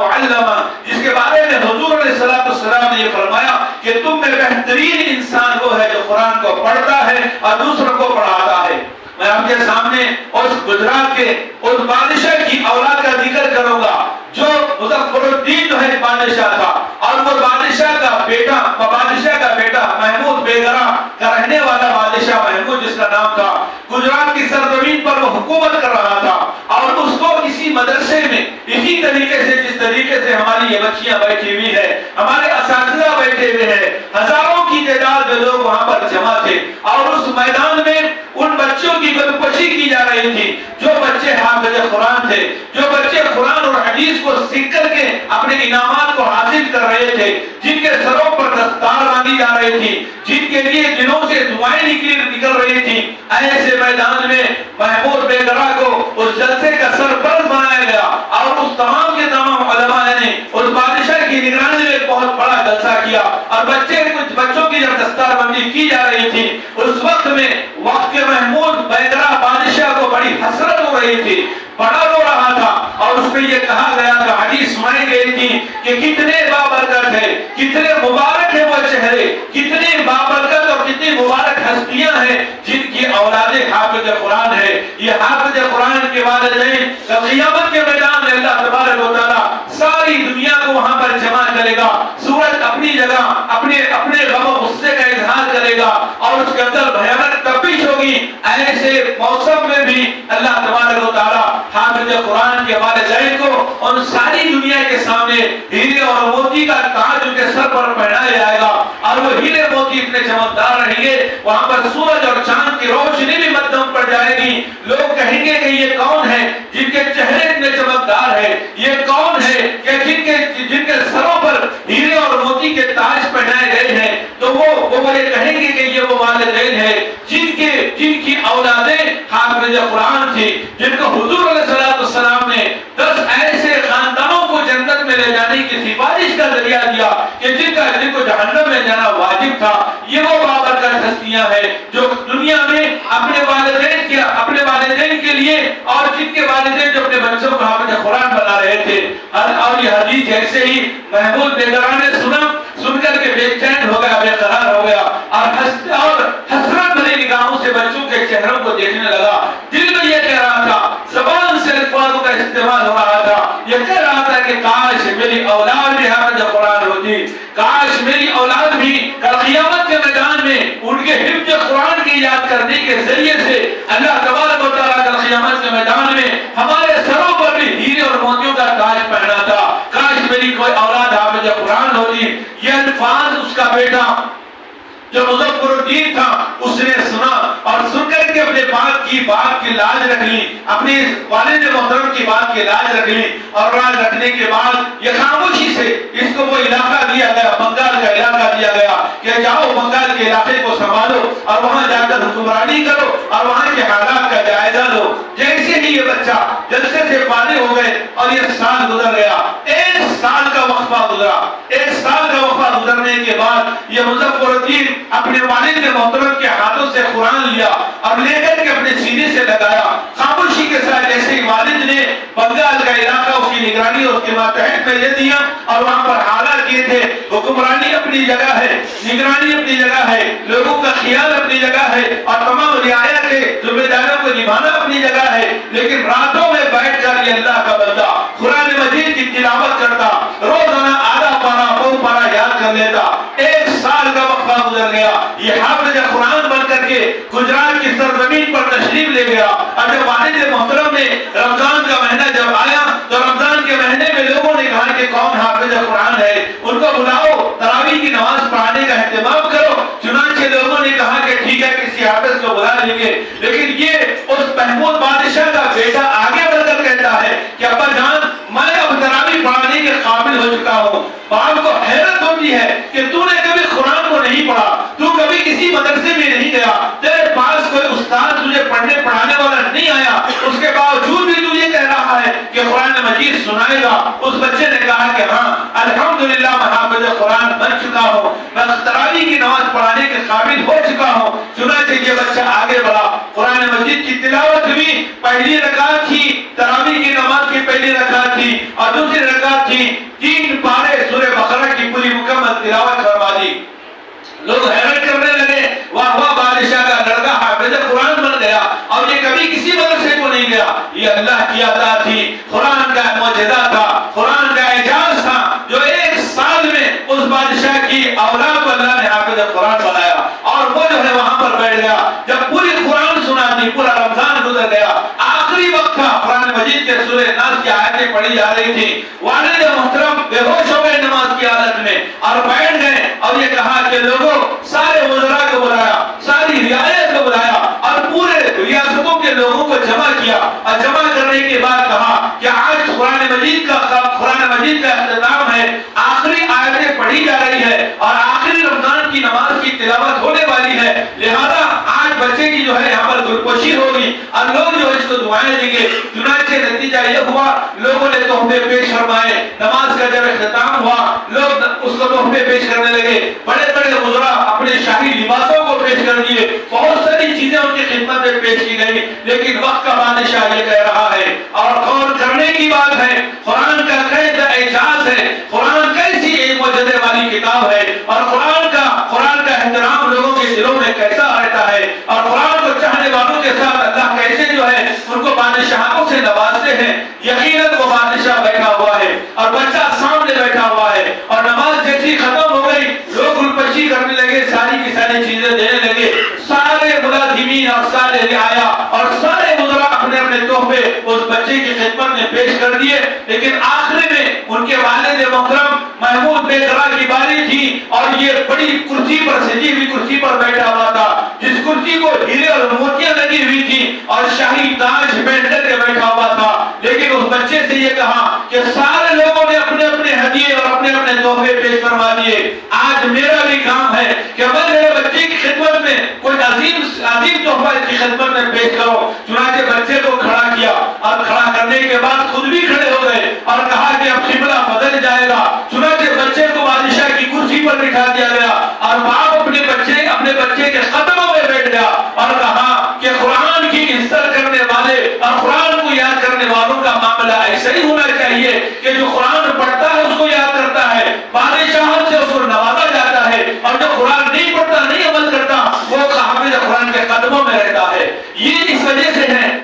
جس کے بارے میں حضور علیہ السلام نے یہ فرمایا کہ تم میں بہترین انسان وہ ہے جو قرآن کو پڑھتا ہے اور دوسروں کو پڑھاتا ہے۔ میں آپ کے سامنے اس گجرات کے اس بادشاہ کی اولاد کا ذکر کروں گا جو مظفر الدین جو ہے بادشاہ تھا، اور وہ بادشاہ کا بیٹا محمود بیگرا کا رہنے والا بادشاہ محمود جس کا نام تھا، گجرات کی سرزمین پر وہ حکومت کر رہا تھا، اور اس کو کسی مدرسے میں اسی طریقے سے جس طریقے سے ہماری یہ بچیاں بیٹھی ہوئی ہے، ہمارے اساتذہ بیٹھے ہوئے ہیں، ہزاروں کی تعداد میں لوگ وہاں پر جمع تھے، اور اس میدان میں ان بچوں کی بدپشی کی جا رہی تھی جو بچے حافظ قرآن تھے، جو بچے قرآن اور حدیث کو سیکھ کر کے اپنے انعامات کو حاصل کر رہے تھے، جن کے سروں پر دستار باندھی جا رہی تھی، جن کے لیے دنوں سے دعائیں نکل رہی تھی، ایسے میدان میں محمود بیگرا کو اس جلسے کا سرپرست بنایا گیا، اور اس تمام کے تمام علماء نے اس بادشاہ کی نگرانی میں بہت بڑا جلسہ کیا، اور کچھ بچوں کی جب دستار بندی کی جا رہی تھی، اس وقت کے محمود بیگرا بادشاہ کو بڑی حسرت ہو رہی تھی، بڑا رو رہا تھا، اور اس میں یہ کہا گیا تھا، حدیث سنائی گئی تھی کہ کتنے بابرکت ہے، کتنے مبارک ہے وہ چہرے، کتنے بابرکت اور کتنی مبارک ہستیاں ہیں جن کی اولاد حافظ قرآن ہے۔ یہ حافظ قرآن کے والدین قیامت کے میدان میں اللہ تبارک و تعالی ساری دنیا کو وہاں پر جمع کرے گا، سورج اپنی جگہ اپنے غم و غصے کا اظہار کرے گا، اور اس کے اندر بھیانک تپش ہوگی، ایسے موسم میں بھی اللہ تبارک و تعالی حافظ قرآن کے والدین کو ان ساری دنیا کے سامنے ہیرے اور موتی کا تاج ان کے سر پر پہنایا جائے گا، اور وہ ہیرے موتی اتنے چمکدار رہیں گے، وہاں پر سورج اور چاند کی روشنی بھی مدھم پڑ جائے گی، لوگ کہیں گے کہ یہ کون ہے جن کے چہرے اتنے چمکدار ہے، یہ کون ہے کہ جن کے سروں پر ہیرے اور موتی کے تاج پہنائے گئے ہیں، تو وہ یہ کہیں گے کہ یہ وہ والدین ہیں جن کی اولادیں حافظ قرآن تھی، جن کو حضور علیہ السلام نے 10 ایسے خاندانوں کو جنت میں لے جانے کی سفارش کا ذریعہ دیا کہ جن کو جہنم میں جانا واجب تھا۔ یہ وہ بابرکت ہستیاں ہیں جو دنیا میں اپنے والدین کے لیے، اور جن کے والدین جو اپنے بچوں کو حافظ قرآن بنا رہے تھے، اور یہ حدیث جیسے ہی محمود بیگرا نے سن کر کے بے چین ہو گیا، بے قرار ہو گیا، اور حسرت بھری نگاہوں سے بچوں کے چہروں کو دیکھنے لگا، دل میں یہ کہہ رہا تھا، زبان سے الفاظوں کا استعمال ہو رہا تھا، یہ کہہ رہا تھا کہ کاش میری اولاد بھی حافظ قرآن ہوتی، کاش میری اولاد بھی قیامت کے میدان میں ان کے حفظ قرآن کی یاد کرنے کے ذریعے سے اللہ تبارک و تعالیٰ کا قیامت کے میدان میں ہمارے سروں پر بھی ہیرے اور موتیوں کا تاج پہنا تھا، کاش میری کوئی اولاد حافظ قرآن ہوتی۔ یہ الفاظ اس کا بیٹا جو مظفر الدین تھا اس نے سنا، اور سن کر کے اپنے بات کی لاج رکھ لی، اپنے والد محترم کی بات کی لاج رکھ لی، اور لاج رکھنے کے بعد یہ خاموشی سے اس کو وہ علاقہ دیا گیا، بنگال کا علاقہ دیا گیا کہ جاؤ بنگال کے علاقے کو سنبھالو، اور وہاں جا کر حکمرانی کرو، اور وہاں کے حالات کا جائزہ لو۔ جیسے ہی یہ بچہ جلسے سے فارغ ہو گئے اور یہ سال گزر گیا، 1 سال کا وقفہ گزرا، 1 سال کا وقفہ گزرنے کے بعد یہ مظفر الدین اپنے والد محترم کے ہاتھوں سے قرآن لیا اور لے کر کے اپنے سینے سے لگایا، خاموشی کے ساتھ جیسے ہی والد نے بنگال کا علاقہ اس کی نگرانی اور اس کے ماتحت میں دے دیا، اور وہاں پر حالات کیے تھے، حکمرانی اپنی جگہ ہے، نگرانی اپنی جگہ ہے، لوگوں کا خیال اپنی جگہ ہے، اور تمام رعایا کے ذمہ داریوں کو نبھانا اپنی جگہ ہے، لیکن راتوں میں بیٹھ کر یہ اللہ کا بندہ قرآن مجید کی تلاوت کرتا، روزانہ آدھا پارا پو پارا یاد کر لیتا۔ 1 سال کا وقفہ گزر گیا، یہ حافظ قرآن بن کر کے گجرات کی سرزمین پر تشریف لے گیا، اور جب والد محترم نے رمضان کا مہینہ جب آیا تو رمضان کے مہینے میں لوگوں نے کہا کہ کون حافظ قرآن ہے، ان کو بلاؤ، تراویح کی نماز پڑھانے کا اہتمام کرو۔ چنانچہ لوگوں نے کہا کہ ٹھیک ہے کسی حافظ کو بلا لیں گے، لیکن یہ اس محمود بادشاہ کا بیٹا آگے بڑھ کر کہتا ہے کہ ابا جان میں اب تراویح پڑھانے کے قابل ہو چکا ہوں۔ باپ کو حیرت ہوتی ہے کہ تو نے کبھی قرآن کو نہیں پڑھا، تو کبھی کسی مدرسے میں نہیں گیا، تیرے پاس کوئی استاد تجھے پڑھنے پڑھانے والا نہیں آیا، اس کے باوجود بھی تو یہ کہہ رہا ہے کہ قرآن مجید سنائے گا۔ اس بچے نے کہا کہ ہاں الحمدللہ میں حافظ قرآن بن چکا ہوں، میں تراویح کی نماز پڑھانے کے قابل ہو چکا ہوں۔ چنانچہ یہ بچہ آگے بڑھا، قرآن مجید کی تلاوت ہوئی، پہلی رکعت تھی تراویح کی نماز کی پہلی رکعت تھی اور دوسری رکعت تھی 3 پارے سورہ بقرہ کی پوری مکمل تلاوت فرما دی۔ لوگ حیرت کرنے لگے، واہ واہ بادشاہ کا لڑکا حافظ قرآن بن گیا، اور یہ کبھی کسی مدرسے کو نہیں گیا، یہ اللہ کی عطا تھی، قرآن کا معجزہ تھا، قرآن کا اعجاز تھا، جو 1 سال میں اس بادشاہ کی اولاد کو اللہ نے حافظ قرآن بنایا، اور وہ جو ہے وہاں پر بیٹھ گیا۔ جب پوری قرآن سنا دی، پورا رمضان گزر گیا، آخری وقت تھا، قرآن مجید کے سورہ ناس کی آیتیں پڑھی جا رہی تھی، والد محترم بے ہوش ہو گئے نماز کی حالت میں اور بیٹھ گئے، اور یہ کہا کہ لوگوں سارے وزراء کو بلایا، ساری رعایت کو بلایا اور پورے ریاستوں کے لوگوں کو جمع کیا، اور جمع کرنے کے بعد کہا کہ آج قرآن مجید کا اختتام ہے، آخری آیتیں پڑھی جا رہی ہے اور آخری رمضان کی نماز کی تلاوت ہونے والی ہے، لہذا آج بچے کی جو ہے یہاں پر گلپوشی ہوگی اور لوگ جو اس کو دعائیں دیں گے۔ چنانچہ نتیجہ یہ ہوا، لوگوں نے تحفے پیش فرمائے، نماز کا جب اختتام ہوا لوگ اس کو تحفے پیش کرنے لگے، بڑے بڑے وزراء اپنے شاہی لباسوں کو پیش کر دیے، بہت ساری چیزیں ان کی خدمت میں پیش کی گئی، لیکن وقت کا بادشاہ یہ کہہ رہا ہے اور غور کرنے کی بات ہے، قرآن کا کیسا اعجاز ہے، قرآن کیسی ایک معجزے والی کتاب ہے، اور قرآن کا احترام لوگوں کے دلوں میں کیسا رہتا ہے، اور قرآن کو چاہنے والوں کے ساتھ اللہ کیسے جو ہے ان کو بادشاہوں سے نوازتے ہیں۔ یقیناً وہ بادشاہ بیٹھا ہوا ہے اور بچہ سامنے بیٹھا ہوا ہے، اور نماز جیسی ختم ہو گئی، لوگ گلپشی کرنے لگے، ساری کی ساری چیزیں دینے لگے، سارے ملازمین اور سارے رعایا اور سارے وزراء اپنے اپنے تحفے اس بچے کی خدمت میں پیش کر دیے، لیکن آخری میں ان کے والد محترم محمود بیگرا کی باری تھی، اور یہ بڑی کرسی پر سجی ہوئی کرسی پر بیٹھا ہوا تھا، جس کرسی کو ہیرے اور موتیاں لگی ہوئی تھی اور شاہی تاج پہن کر کے بیٹھا ہوا تھا، لیکن اس بچے سے یہ کہا کہ سارے لوگوں نے اپنے اپنے ہدیے اور اپنے اپنے تحفے پیش کروا دیے، آج میرا بھی کام ہے کہ میں میرے بچے کی خدمت میں کوئی عظیم تحفہ اس کی خدمت میں پیش کرو۔ چنانچہ بچے کو کھڑا کیا، اور کھڑا کرنے کے بعد خود بھی کھڑے ہو گئے اور کہا کہ اب قبلہ بدل جائے گا۔ چنانچہ بچے کو بادشاہ کی کرسی پر بٹھا دیا گیا، اور باپ اپنے بچے کے قدموں میں بیٹھ گیا اور کہا کہ قرآن کی عزت کرنے والے اور قرآن کو یاد کرنے والوں کا معاملہ ایسا ہی ہونا چاہیے کہ جو قرآن